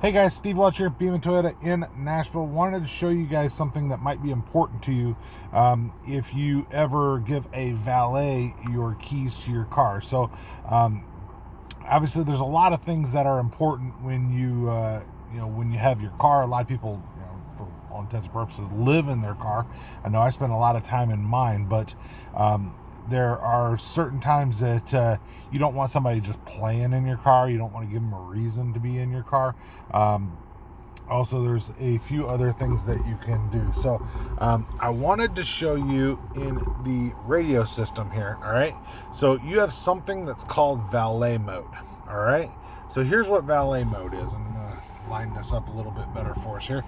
Hey guys, Steve Welch here, Beam Toyota in Nashville. Wanted to show you guys something that might be important to you if you ever give a valet your keys to your car. So obviously there's a lot of things that are important when when you have your car. A lot of people, for all intents and purposes, live in their car. I know I spend a lot of time in mine, but there are certain times that you don't want somebody just playing in your car. You don't want to give them a reason to be in your car. Also, there's a few other things that you can do. So I wanted to show you in the radio system here. All right. So you have something that's called valet mode. All right. So here's what valet mode is. I'm going to line this up a little bit better for us here.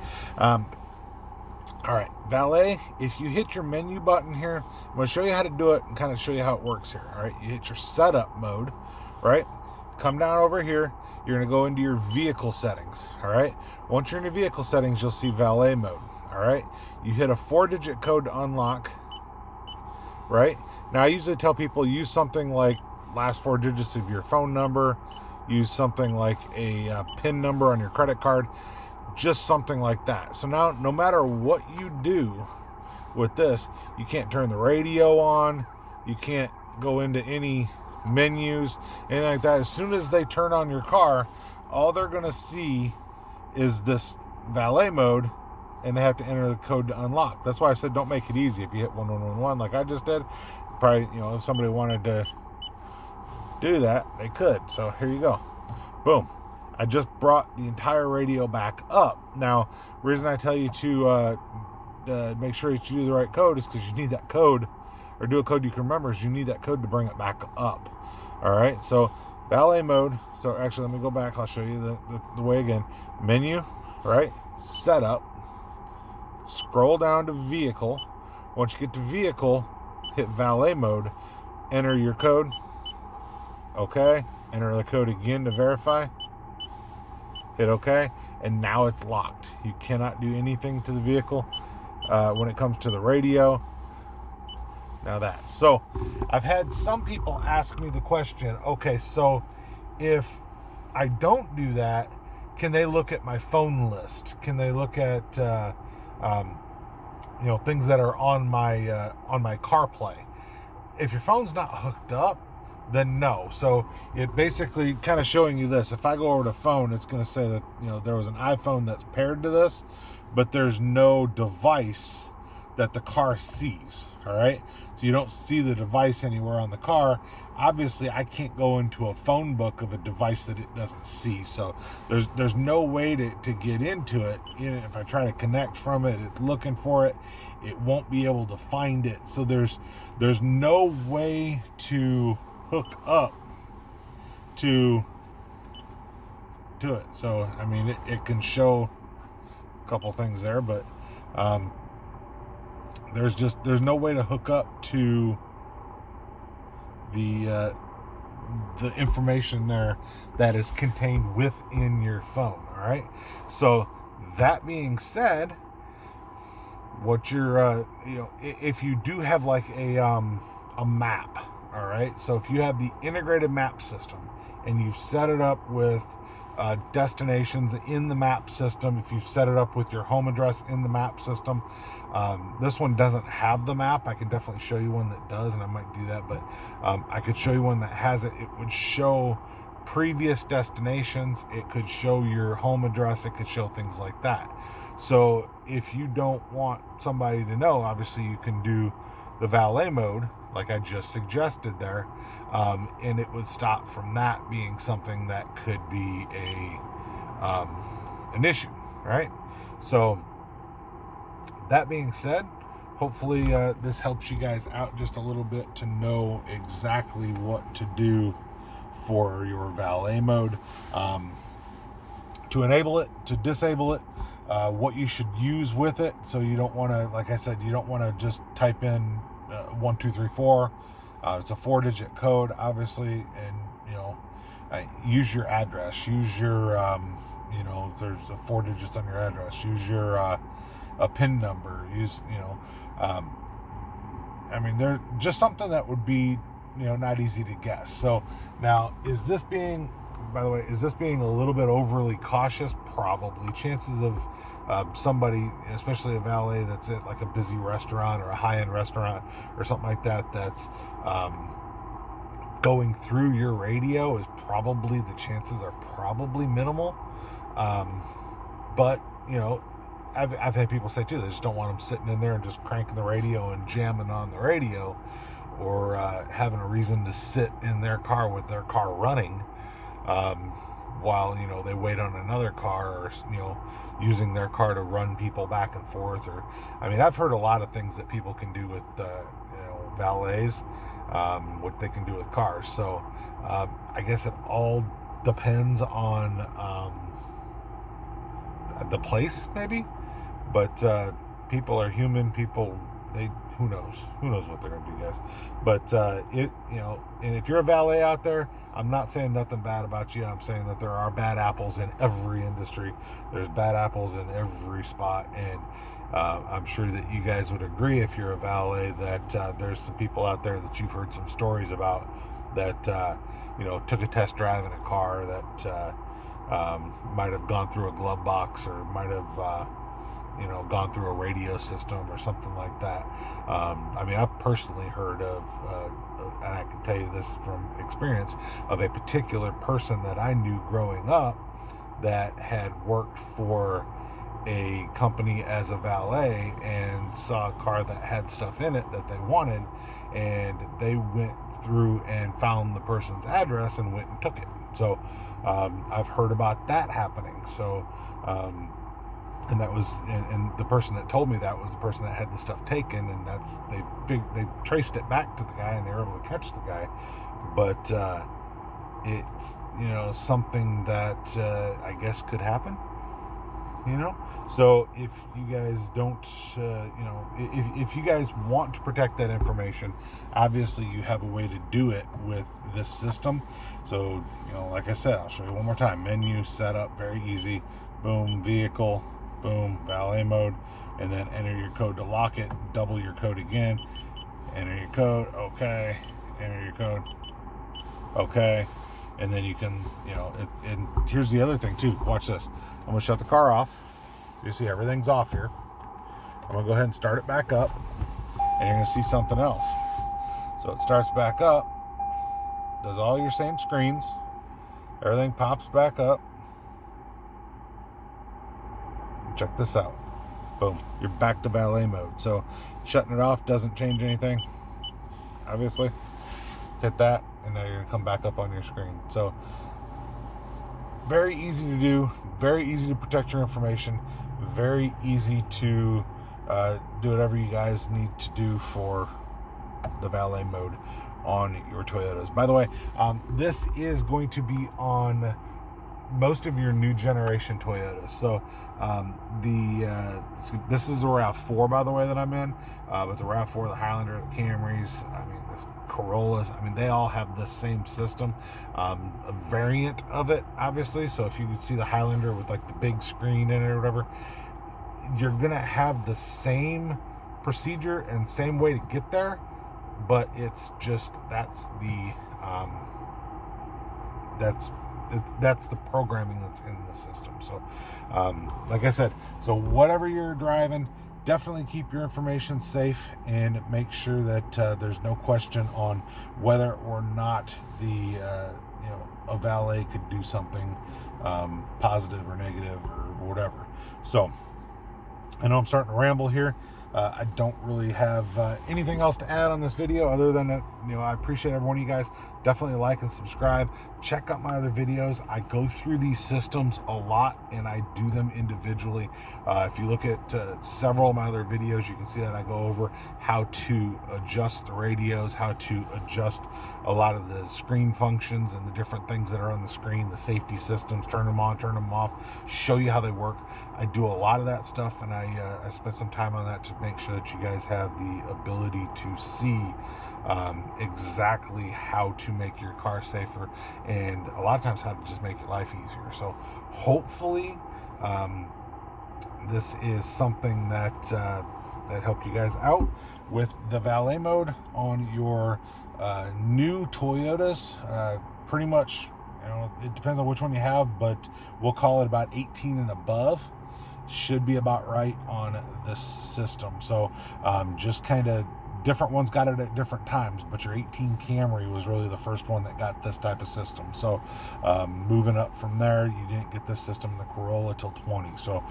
All right, valet, if you hit your menu button here, I'm going to show you how to do it and kind of show you how it works here. All right, you hit your setup mode, right? Come down over here. You're going to go into your vehicle settings, all right? Once you're in your vehicle settings, you'll see valet mode, all right? You hit a 4-digit code to unlock, right? Now, I usually tell people use something like last 4 digits of your phone number, use something like a PIN number on your credit card, just something like that. So now, no matter what you do with this, you can't turn the radio on, you can't go into any menus, anything like that. As soon as they turn on your car, all they're going to see is this valet mode, and they have to enter the code to unlock. That's why I said don't make it easy. If you hit 1111 like I just did, probably, if somebody wanted to do that, they could. So here you go. Boom. I just brought the entire radio back up. Now, the reason I tell you to make sure that you do the right code is because you need that code, or do a code you can remember, is you need that code to bring it back up. All right, so valet mode. So actually, let me go back. I'll show you the way again. Menu, right? Setup. Scroll down to vehicle. Once you get to vehicle, hit valet mode. Enter your code. Okay. Enter the code again to verify. Hit OK, and now it's locked. You cannot do anything to the vehicle when it comes to the radio. Now that. So I've had some people ask me the question, okay, so if I don't do that, can they look at my phone list? Can they look at things that are on my CarPlay? If your phone's not hooked up, then no. So it basically kind of showing you this. If I go over to phone, it's going to say that there was an iPhone that's paired to this, but there's no device that the car sees. All right, so you don't see the device anywhere on the car. Obviously, I can't go into a phone book of a device that it doesn't see. So there's no way to get into it. If I try to connect from it, it's looking for it. It won't be able to find it. So there's no way to hook up to it. So I mean, it can show a couple things there, but there's no way to hook up to the information there that is contained within your phone. All right, so that being said, what you're if you do have like a map. All right, so if you have the integrated map system and you've set it up with destinations in the map system, if you've set it up with your home address in the map system, this one doesn't have the map. I can definitely show you one that does, and I might do that, but I could show you one that has it. It would show previous destinations. It could show your home address. It could show things like that. So if you don't want somebody to know, obviously you can do the valet mode, like I just suggested there, and it would stop from that being something that could be an issue, right? So that being said, hopefully this helps you guys out just a little bit to know exactly what to do for your valet mode, to enable it, to disable it, what you should use with it. So you don't want to, like I said, you don't want to just type in 1 2 3 4. It's a 4-digit code, obviously, and use your address. Use your if there's 4 digits on your address, use your a PIN number. Use they're just something that would be not easy to guess. So now, is this being by the way, is this being a little bit overly cautious? Probably. Chances of somebody, especially a valet that's at like a busy restaurant or a high-end restaurant or something like that, that's going through your radio, is probably, the chances are probably minimal. But you know, I've had people say too, they just don't want them sitting in there and just cranking the radio and jamming on the radio, or having a reason to sit in their car with their car running, while, you know, they wait on another car, or, you know, using their car to run people back and forth. Or, I mean, I've heard a lot of things that people can do with, you know, valets, what they can do with cars. So I guess it all depends on the place, maybe. But people are human. People, who knows what they're gonna do, guys. But you know, and if you're a valet out there, I'm not saying nothing bad about you. I'm saying that there are bad apples in every industry. There's bad apples in every spot, and I'm sure that you guys would agree, if you're a valet, that there's some people out there that you've heard some stories about that you know, took a test drive in a car that might have gone through a glove box, or might have you know, gone through a radio system or something like that. I mean, I've personally heard of, and I can tell you this from experience, of a particular person that I knew growing up that had worked for a company as a valet, and saw a car that had stuff in it that they wanted, and they went through and found the person's address and went and took it. So I've heard about that happening. So and that was, and the person that told me that was the person that had the stuff taken, and that's, they traced it back to the guy, and they were able to catch the guy. But it's, you know, something that I guess could happen, you know. So if you guys don't, you know, if you guys want to protect that information, obviously you have a way to do it with this system. So, you know, like I said, I'll show you one more time. Menu, setup, very easy. Boom, vehicle. Boom, valet mode, and then enter your code to lock it. Double your code again. Enter your code. Okay. Enter your code. Okay. And then you can, you know, and here's the other thing too. Watch this. I'm going to shut the car off. You see everything's off here. I'm going to go ahead and start it back up, and you're going to see something else. So it starts back up, does all your same screens. Everything pops back up. Check this out. Boom. You're back to valet mode. So shutting it off doesn't change anything, obviously. Hit that, and now you're going to come back up on your screen. So very easy to do. Very easy to protect your information. Very easy to do whatever you guys need to do for the valet mode on your Toyotas. By the way, this is going to be on most of your new generation Toyotas. So this is the RAV4, by the way, that I'm in. But the RAV4, the Highlander, the Camrys, I mean, the Corollas, I mean, they all have the same system. A variant of it, obviously. So if you could see the Highlander with like the big screen in it or whatever, you're gonna have the same procedure and same way to get there, but it's just, that's the programming that's in the system. So like I said, so whatever you're driving, definitely keep your information safe, and make sure that there's no question on whether or not the you know, a valet could do something positive or negative or whatever. So I know I'm starting to ramble here. I don't really have anything else to add on this video, other than that, you know, I appreciate every one of you guys. Definitely like and subscribe. Check out my other videos. I go through these systems a lot, and I do them individually. If you look at several of my other videos, you can see that I go over how to adjust the radios, how to adjust a lot of the screen functions and the different things that are on the screen, the safety systems, turn them on, turn them off, show you how they work. I do a lot of that stuff, and I spent some time on that to make sure that you guys have the ability to see exactly how to make your car safer, and a lot of times how to just make your life easier. So hopefully this is something that helped you guys out with the valet mode on your new Toyotas. Pretty much You know, it depends on which one you have, but we'll call it about 18 and above. Should be about right on this system. So just kind of different ones got it at different times, but your 18 Camry was really the first one that got this type of system. So moving up from there, you didn't get this system in the Corolla till 20. So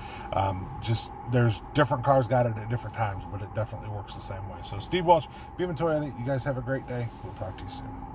just there's different cars got it at different times, but it definitely works the same way. So Steve Walsh, Beaman Toyota, you guys have a great day. We'll talk to you soon.